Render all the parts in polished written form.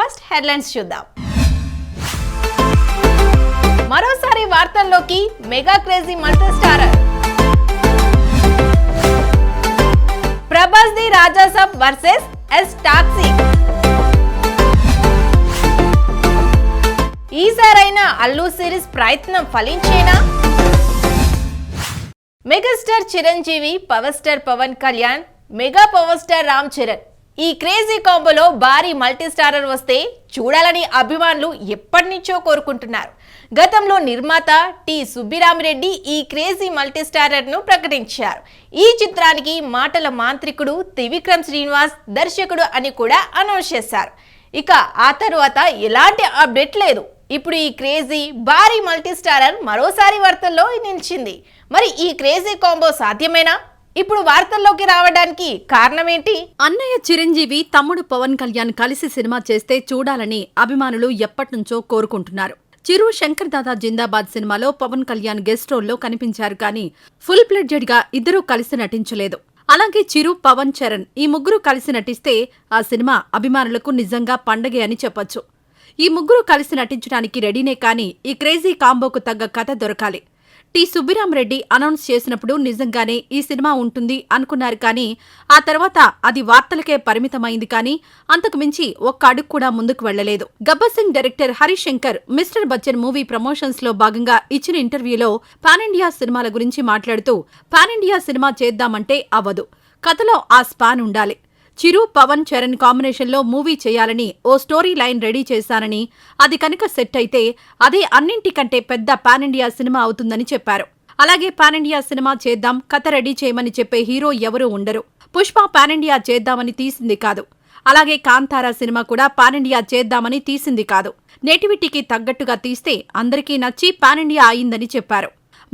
First headlines చూద్దాం. మరోసారి వార్తల్లోకి mega crazy multi starrer Prabhas the Raja Saab versus yes toxic. ఈసారైనా అల్లు సిరీస్ ప్రయత్నం ఫలించేనా? Megastar Chiranjeevi, power star Pawan Kalyan, mega power star Ram Charan ఈ క్రేజీ కాంబోలో భారీ మల్టీ స్టారర్ వస్తే చూడాలని అభిమానులు ఎప్పటి నుంచో కోరుకుంటున్నారు. గతంలో నిర్మాత టి సుబ్బిరామిరెడ్డి ఈ క్రేజీ మల్టీ స్టారర్ ను ప్రకటించారు. ఈ చిత్రానికి మాటల మాంత్రికుడు త్రివిక్రమ్ శ్రీనివాస్ దర్శకుడు అని కూడా అనౌన్స్ చేశారు. ఇక ఆ తర్వాత ఎలాంటి అప్డేట్ లేదు. ఇప్పుడు ఈ క్రేజీ భారీ మల్టీ స్టారర్ మరోసారి వార్తల్లో నిలిచింది. మరి ఈ క్రేజీ కాంబో సాధ్యమేనా? ఇప్పుడు వార్తల్లోకి రావడానికి కారణం ఏంటి? అన్నయ్య చిరంజీవి, తమ్ముడు పవన్ కళ్యాణ్ కలిసి సినిమా చేస్తే చూడాలని అభిమానులు ఎప్పటినుంచో కోరుకుంటున్నారు. చిరు, శంకర్ దాదా జిందాబాద్ సినిమాలో పవన్ కళ్యాణ్ గెస్ట్ రోల్లో కనిపించారు కానీ ఫుల్ ప్లెడ్జెడ్ గా ఇద్దరూ కలిసి నటించలేదు. అలాగే చిరు, పవన్, చరణ్ ఈ ముగ్గురు కలిసి నటిస్తే ఆ సినిమా అభిమానులకు నిజంగా పండగే అని చెప్పొచ్చు. ఈ ముగ్గురు కలిసి నటించడానికి రెడీనే కానీ ఈ క్రేజీ కాంబోకు తగ్గ కథ దొరకాలి. టి సుబ్బిరామిరెడ్డి అనౌన్స్ చేసినప్పుడు నిజంగానే ఈ సినిమా ఉంటుంది అనుకున్నారు కానీ ఆ తర్వాత అది వార్తలకే పరిమితమైంది కానీ అంతకు మించి ఒక్క అడుగు కూడా ముందుకు వెళ్లలేదు. Gabbar Singh director Harish Shankar mister Bachchan movie promotions లో భాగంగా ఇచ్చిన ఇంటర్వ్యూలో పాన్ ఇండియా సినిమాల గురించి మాట్లాడుతూ పాన్ ఇండియా సినిమా చేద్దామంటే అవ్వదు, కథలో ఆ స్పాన్ ఉండాలి. చిరు, పవన్, చరణ్ కాంబినేషన్లో మూవీ చేయాలని ఓ స్టోరీ లైన్ రెడీ చేశానని అది కనుక సెట్ అయితే అదే అన్నింటికంటే పెద్ద పాన్ ఇండియా సినిమా అవుతుందని చెప్పారు. అలాగే పాన్ ఇండియా సినిమా చేద్దాం, కథ రెడీ చేయమని చెప్పే హీరో ఎవరూ ఉండరు. పుష్ప పాన్ ఇండియా చేద్దామని తీసింది కాదు. అలాగే కాంతారా సినిమా కూడా పాన్ ఇండియా చేద్దామని తీసింది కాదు. నేటివిటీకి తగ్గట్టుగా తీస్తే అందరికీ నచ్చి పాన్ ఇండియా అయిందని చెప్పారు.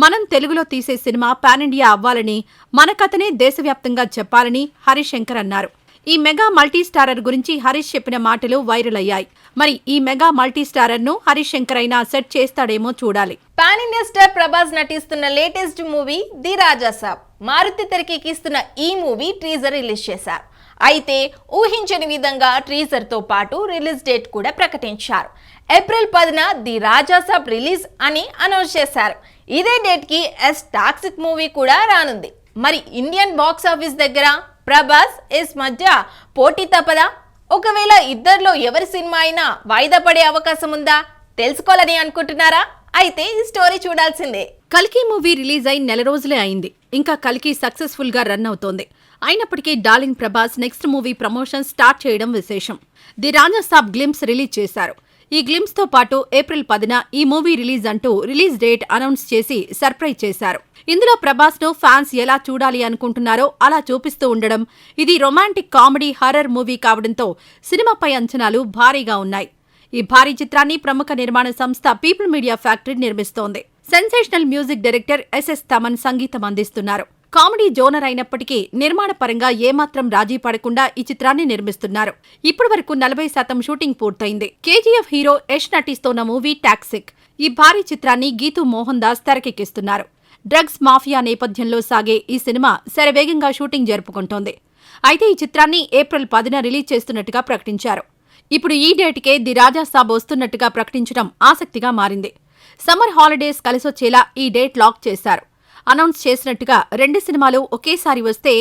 మనం తెలుగులో తీసే సినిమా పాన్ ఇండియా అవ్వాలని, మన కథనే దేశవ్యాప్తంగా చెప్పాలని హరీష్ శంకర్ అన్నారు. ఈ మెగా మల్టీ స్టారర్ గురించి హరీష్ చెప్పిన మాటలు వైరల్ అయ్యాయి. మరి ఈ మెగా మల్టీ స్టారర్ ను హరీష్ శంకర్ అయినా సెట్ చేస్తాడేమో చూడాలి. పాన్ ఇండియా స్టార్ ప్రభాస్ నటిస్తున్న latest movie the Raja Saab Maruti తెరకెక్కిస్తున్న ఈ మూవీ టీజర్ రిలీజ్ చేశారు. అయితే ఊహించని విధంగా టీజర్ తో పాటు రిలీజ్ డేట్ కూడా ప్రకటించారు. ఏప్రిల్ 10న ది రాజాసాబ్ రిలీజ్ అని అనౌన్స్ చేశారు. ఇదే డేట్ కి ఎస్ టాక్సిక్ మూవీ కూడా రానుంది. మరి ఇండియన్ బాక్స్ ఆఫీస్ దగ్గర ప్రభాస్ ఎస్ మధ్య పోటీ తప్పదా? ఒకవేళ ఇద్దరిలో ఎవరి సినిమా అయినా వాయిదా పడే అవకాశం ఉందా? తెలుసుకోవాలని అనుకుంటున్నారా? అయితే ఈ స్టోరీ చూడాల్సిందే. కల్కి మూవీ రిలీజ్ అయి నెల రోజులే అయింది. ఇంకా కల్కి సక్సెస్ఫుల్ గా రన్ అవుతోంది. అయినప్పటికీ darling Prabhas next movie promotion start చేయడం విశేషం. ది రాజాసాబ్ గ్లింప్స్ రిలీజ్ చేశారు. ఈ గ్లింప్స్ తో పాటు ఏప్రిల్ 10న ఈ మూవీ రిలీజ్ అంటూ రిలీజ్ డేట్ అనౌన్స్ చేసి సర్ప్రైజ్ చేశారు. ఇందులో ప్రభాస్ ను ఫ్యాన్స్ ఎలా చూడాలి అనుకుంటున్నారో అలా చూపిస్తూ ఉండడం, ఇది రొమాంటిక్ కామెడీ హర్రర్ మూవీ కావడంతో సినిమాపై అంచనాలు భారీగా ఉన్నాయి. ఈ భారీ చిత్రాన్ని ప్రముఖ నిర్మాణ సంస్థ పీపుల్ మీడియా ఫ్యాక్టరీ నిర్మిస్తోంది. Sensational music director SS Thaman సంగీతం అందిస్తున్నారు. కామెడీ జోనర్ అయినప్పటికీ నిర్మాణ పరంగా ఏమాత్రం రాజీ పడకుండా ఈ చిత్రాన్ని నిర్మిస్తున్నారు. ఇప్పటి వరకు 40% షూటింగ్ పూర్తయింది. కేజీఎఫ్ హీరో యష్ నటిస్తోన్న మూవీ టాక్సిక్. ఈ భారీ చిత్రాన్ని గీతూ మోహన్ దాస్ తెరకెక్కిస్తున్నారు. డ్రగ్స్ మాఫియా నేపథ్యంలో సాగే ఈ సినిమా శరవేగంగా షూటింగ్ జరుపుకుంటోంది. అయితే ఈ చిత్రాన్ని ఏప్రిల్ 10న రిలీజ్ చేస్తున్నట్టుగా ప్రకటించారు. ఇప్పుడు ఈ డేట్కే ది రాజాసాబ్ వస్తున్నట్టుగా ప్రకటించడం ఆసక్తిగా మారింది. సమ్మర్ హాలిడేస్ కలిసొచ్చేలా ఈ డేట్ లాక్ చేశారు. అనౌన్స్ చేసినట్టుగా 2 సినిమాలు ఒకేసారి వస్తే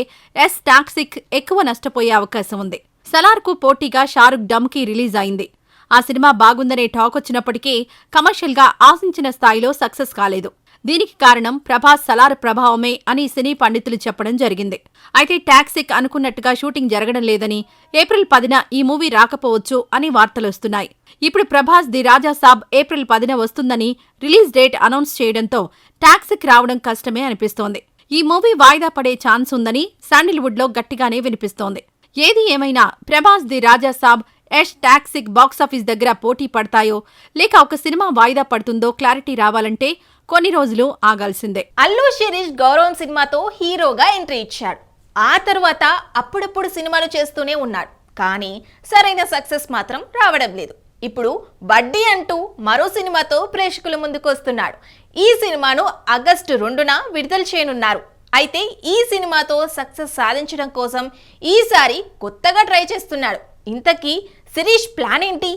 ఎస్ టాక్సిక్ ఎక్కువ నష్టపోయే అవకాశం ఉంది. సలార్కు పోటీగా షారుఖ్ డమ్కి రిలీజ్ అయింది. ఆ సినిమా బాగుందనే టాక్ వచ్చినప్పటికీ కమర్షియల్ గా ఆశించిన స్థాయిలో సక్సెస్ కాలేదు. దీనికి కారణం ప్రభాస్ సలార్ ప్రభావమే అని సినీ పండితులు చెప్పడం జరిగింది. అయితే టాక్సిక్ అనుకున్నట్టుగా షూటింగ్ జరగడం లేదని, ఏప్రిల్ 10న ఈ మూవీ రాకపోవచ్చు అని వార్తలొస్తున్నాయి. ఇప్పుడు ప్రభాస్ ది రాజాసాబ్ ఏప్రిల్ 10న వస్తుందని రిలీజ్ డేట్ అనౌన్స్ చేయడంతో టాక్సిక్ రావడం కష్టమే అనిపిస్తోంది. ఈ మూవీ వాయిదా పడే ఛాన్స్ ఉందని శాండిల్వుడ్ లో గట్టిగానే వినిపిస్తోంది. ఏది ఏమైనా Prabhas the Raja Saab, Yash Toxic box office దగ్గర పోటీ పడతాయో లేక ఒక సినిమా వాయిదా పడుతుందో క్లారిటీ రావాలంటే కొన్ని రోజులు ఆగాల్సిందే. అల్లు శిరీష్ గౌరవం సినిమాతో హీరోగా ఎంట్రీ ఇచ్చాడు. ఆ తరువాత అప్పుడప్పుడు సినిమాలు చేస్తూనే ఉన్నాడు. కానీ సరైన సక్సెస్ మాత్రం రావడం లేదు. ఇప్పుడు బడ్డీ అంటూ మరో సినిమాతో ప్రేక్షకుల ముందుకు వస్తున్నాడు. ఈ సినిమాను ఆగస్టు 2న విడుదల చేయనున్నారు. అయితే ఈ సినిమాతో సక్సెస్ సాధించడం కోసం ఈసారి కొత్తగా ట్రై చేస్తున్నాడు. ఇంతకీ శిరీష్ ప్లాన్ ఏంటి?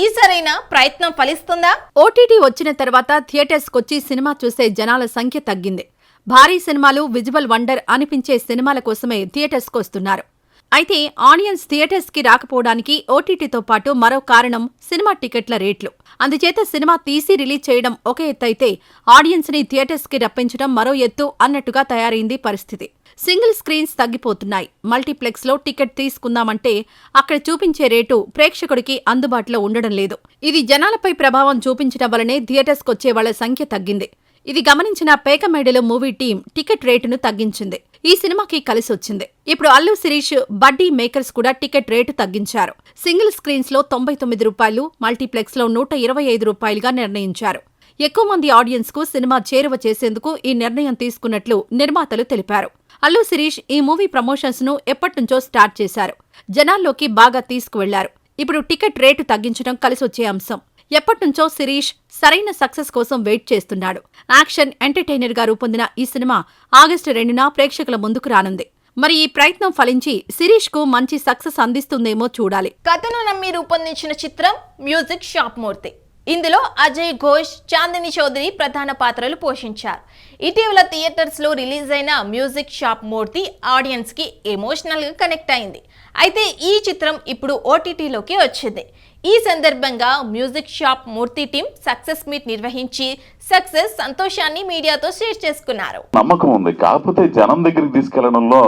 ఈ సరైన ప్రయత్నం ఫలిస్తుందా? ఓటీటీ వచ్చిన తర్వాత థియేటర్స్కొచ్చి సినిమా చూసే జనాల సంఖ్య తగ్గింది. భారీ సినిమాలు, విజువల్ వండర్ అనిపించే సినిమాల కోసమే థియేటర్స్కొస్తున్నారు. అయితే ఆడియన్స్ థియేటర్స్కి రాకపోవడానికి ఓటీటీతో పాటు మరో కారణం సినిమా టికెట్ల రేట్లు. అందుచేత సినిమా తీసి రిలీజ్ చేయడం ఒక ఎత్తు అయితే ఆడియన్స్ని థియేటర్స్కి రప్పించడం మరో ఎత్తు అన్నట్టుగా తయారైంది పరిస్థితి. సింగిల్ స్క్రీన్స్ తగ్గిపోతున్నాయి. మల్టీప్లెక్స్లో టికెట్ తీసుకుందామంటే అక్కడ చూపించే రేటు ప్రేక్షకుడికి అందుబాటులో ఉండడం లేదు. ఇది జనాలపై ప్రభావం చూపించడం వల్లనే థియేటర్స్కొచ్చే వాళ్ల సంఖ్య తగ్గింది. ఇది గమనించిన పేకమేడలో మూవీ టీం టికెట్ రేటును తగ్గించింది. ఈ సినిమాకి కలిసొచ్చింది. ఇప్పుడు అల్లు శిరీష్, బడ్డీ మేకర్స్ కూడా టికెట్ రేటు తగ్గించారు. సింగిల్ స్క్రీన్స్ లో 99 రూపాయలు, మల్టీప్లెక్స్ లో 125 రూపాయలుగా నిర్ణయించారు. ఎక్కువ మంది ఆడియన్స్ కు సినిమా చేరువ చేసేందుకు ఈ నిర్ణయం తీసుకున్నట్లు నిర్మాతలు తెలిపారు. అల్లు శిరీష్ ఈ మూవీ ప్రమోషన్స్ ను ఎప్పటినుంచో స్టార్ట్ చేశారు. జనాల్లోకి బాగా తీసుకువెళ్లారు. ఇప్పుడు టికెట్ రేటు తగ్గించడం కలిసొచ్చే అంశం. ఎప్పటినుంచో శిరీష్ సరైన సక్సెస్ కోసం వెయిట్ చేస్తున్నాడు. యాక్షన్ ఎంటర్టైనర్ గా రూపొందిన ఈ సినిమా ఆగస్టు 2న ప్రేక్షకుల ముందుకు రానుంది. మరి ఈ ప్రయత్నం ఫలించి శిరీష్ కు మంచి సక్సెస్ అందిస్తుందేమో చూడాలి. కథను నమ్మి రూపొందించిన చిత్రం మ్యూజిక్ షాప్ మూర్తి. ఇందులో అజయ్ ఘోష్, చాందిని చౌదరి ప్రధాన పాత్రలు పోషించారు. ఇటీవల థియేటర్స్ లో రిలీజ్ అయిన మ్యూజిక్ షాప్ మూర్తి ఆడియన్స్ కి ఎమోషనల్ గా కనెక్ట్ అయింది. అయితే ఈ చిత్రం ఇప్పుడు ఓటీటీలోకి వచ్చింది. ఈ సందర్భంగా మ్యూజిక్ షాప్ మూర్తి టీం సక్సెస్ మీట్ నిర్వహించి సక్సెస్ సంతోషాన్ని మీడియాతో షేర్ చేసుకున్నారు. నమ్మకం ఉంది, కాకపోతే జనం దగ్గరికి తీసుకెళ్లడంలో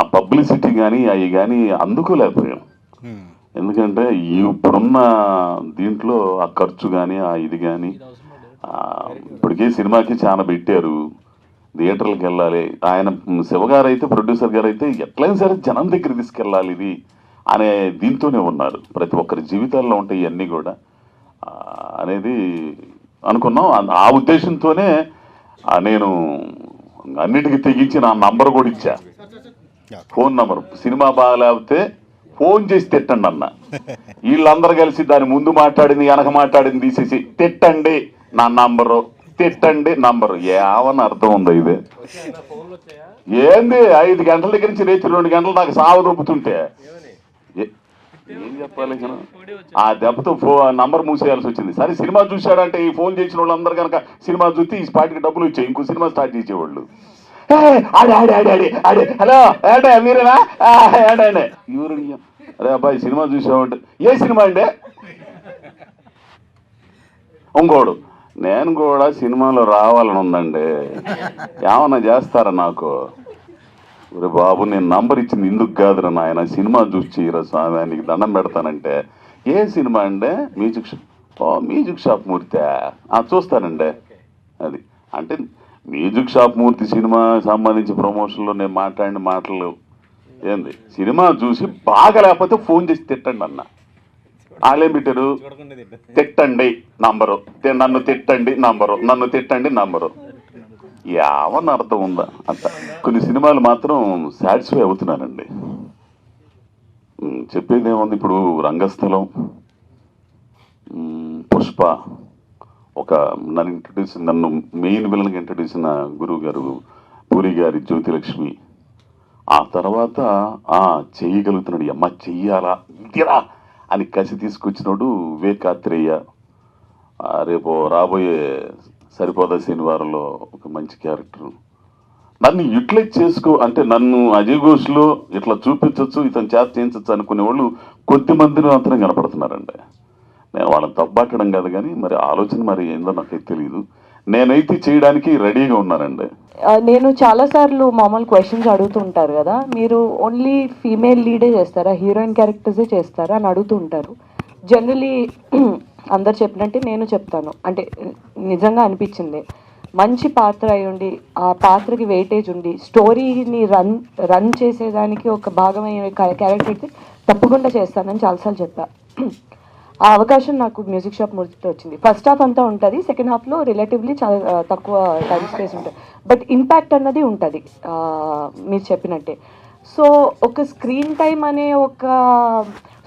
ఆ పబ్లిసిటీ కానీ అవి కానీ అందుకోలేకపోయాం. ఎందుకంటే ఇప్పుడున్న దీంట్లో ఆ ఖర్చు కానీ ఆ ఇది కానీ ఇప్పటికే సినిమాకి చాలా పెట్టారు. థియేటర్లకు వెళ్ళాలి. ఆయన శివగారు అయితే, ప్రొడ్యూసర్ గారు అయితే ఎట్లయినా సరే జనం దగ్గర తీసుకెళ్ళాలి ఇది అనే దీంతోనే ఉన్నారు. ప్రతి ఒక్కరి జీవితాల్లో ఉంటాయి ఇవన్నీ కూడా అనేది అనుకున్నాం. ఆ ఉద్దేశంతోనే నేను అన్నిటికీ తెగించి నా నంబర్ కూడా ఇచ్చా, ఫోన్ నంబర్. సినిమా బాగాలేకపోతే ఫోన్ చేసి తిట్టండి అన్న. వీళ్ళందరూ కలిసి దాని ముందు మాట్లాడింది వెనక మాట్లాడింది తీసేసి తిట్టండి నా నంబరు, తిట్టండి నంబరు. ఏమని అర్థం ఉందో ఇది? ఏంది 5 గంటల దగ్గర నుంచి రేచి 2 గంటలు నాకు సాగు దొబ్బుతుంటే ఏం చెప్పాలి? ఆ దెబ్బతో నంబర్ మూసేయాల్సి వచ్చింది. సరే సినిమా చూశాడంటే ఈ ఫోన్ చేసిన వాళ్ళందరూ కనుక సినిమా చూస్తే ఈ స్పాట్కి డబ్బులు వచ్చాయి, ఇంకో సినిమా స్టార్ట్ చేసేవాళ్ళు. ఆడే ఆడే ఆడే ఆడే ఆడే హలో ఏడే మీరేనా ఏడే ఎవరు? అరే అబ్బాయి సినిమా చూసామంటే ఏ సినిమా అండి? ఇంకోడు నేను కూడా సినిమాలో రావాలని ఉందండి, ఏమన్నా చేస్తారా నాకు? ఒరే బాబు, నేను నంబర్ ఇచ్చింది ఇందుకు కాదురా నాయన, సినిమా చూసి చేయరా స్వామి, నీకు దండం పెడతానంటే. ఏ సినిమా అండి? మ్యూజిక్ షాప్ మూర్తి. చూస్తానండి. అది అంటే మ్యూజిక్ షాప్ మూర్తి సినిమా సంబంధించి ప్రమోషన్లో నేను మాట్లాడిన మాటలు ఏంది? సినిమా చూసి బాగా లేకపోతే ఫోన్ చేసి తిట్టండి అన్న. వాళ్ళేం పెట్టారు? తిట్టండి నంబరు, నన్ను తిట్టండి నంబరు, నన్ను తిట్టండి నంబరు. ఏమన్నా అర్థం ఉందా? అంత కొన్ని సినిమాలు మాత్రం సాటిస్ఫై అవుతున్నానండి. చెప్పేది ఏముంది? ఇప్పుడు రంగస్థలం, పుష్ప, ఒక నన్ను మెయిన్ విలన్గా ఇంట్రడ్యూస్ అయిన గురువు గారు పూరి గారి జ్యోతిలక్ష్మి. ఆ తర్వాత చెయ్యగలుగుతున్నాడు, అమ్మ చెయ్యాలా ఇదిరా అని కసి తీసుకొచ్చినాడు వివేకాత్రేయ. రేపు రాబోయే సరిపోదా శనివారంలో ఒక మంచి క్యారెక్టర్. నన్ను యూటిలైజ్ చేసుకో అంటే నన్ను అజయ్ ఘోష్లో ఇట్లా చూపించవచ్చు, ఇతను చేత చేయించవచ్చు అనుకునే వాళ్ళు కొద్ది మందిని మాత్రం కనపడుతున్నారండి. నేను వాళ్ళని తప్పట్టడం కాదు, కానీ మరి ఆలోచన మరి ఏందో నాకైతే తెలియదు. నేనైతే చేయడానికి రెడీగా ఉన్నానండి. నేను చాలాసార్లు మామూలు క్వశ్చన్స్ అడుగుతూ ఉంటారు కదా, మీరు ఓన్లీ ఫీమేల్ లీడే చేస్తారా, హీరోయిన్ క్యారెక్టర్సే చేస్తారా అని అడుగుతూ ఉంటారు. జనరలీ అందరు చెప్పినట్టే నేను చెప్తాను. అంటే నిజంగా అనిపించింది, మంచి పాత్ర అయి ఉండి ఆ పాత్రకి వెయిటేజ్ ఉండి స్టోరీని రన్ చేసేదానికి ఒక భాగమయ్యే క్యారెక్టర్ అయితే తప్పకుండా చేస్తానని చాలాసార్లు చెప్పా. ఆ అవకాశం నాకు మ్యూజిక్ షాప్ మూర్తితో వచ్చింది. ఫస్ట్ హాఫ్ అంతా ఉంటుంది, సెకండ్ హాఫ్లో రిలేటివ్లీ చాలా తక్కువ టైం స్పేస్ ఉంటుంది, బట్ ఇంపాక్ట్ అన్నది ఉంటుంది మీరు చెప్పినట్టే. సో ఒక స్క్రీన్ టైం అనే ఒక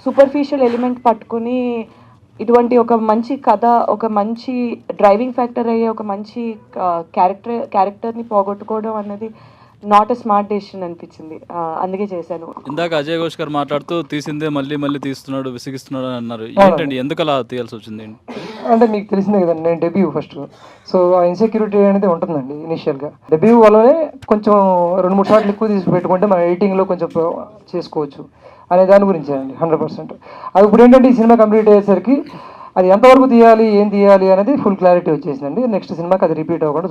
సూపర్ఫిషియల్ ఎలిమెంట్ పట్టుకుని ఇటువంటి ఒక మంచి కథ, ఒక మంచి డ్రైవింగ్ ఫ్యాక్టర్ అయ్యే ఒక మంచి క్యారెక్టర్ని పోగొట్టుకోవడం అన్నది నాట్ ఎ స్మార్ట్ డెసిషన్ అనిపించింది, అందుకే చేశాను. ఇందాక అజయ్ ఘోష్ గారు మాట్లాడుతూ తీసిందే మళ్ళీ మళ్ళీ తీస్తున్నాడు, విసిగిస్తున్నాడు అని అన్నారు. ఏంటండి, ఎందుకు అలా తీయాల్సి వచ్చింది? అంటే మీకు తెలిసిందే కదండి, నేను డెబ్యూ ఫస్ట్, సో ఆ ఇన్సెక్యూరిటీ అనేది ఉంటుందండి ఇనిషియల్గా. డెబ్యూ వల్లనే కొంచెం 2-3 షాట్లు ఎక్కువ తీసి పెట్టుకుంటే మన ఎడిటింగ్లో కొంచెం చేసుకోవచ్చు అనే దాని గురించి అండి 100%. అది ఇప్పుడు ఏంటంటే ఈ సినిమా కంప్లీట్ అయ్యేసరికి అది ఎంతవరకు తీయాలి, ఏం తీయాలి అనేది ఫుల్ క్లారిటీ వచ్చేసిందండి. నెక్స్ట్ సినిమాకి అది రిపీట్ అవ్వకుండా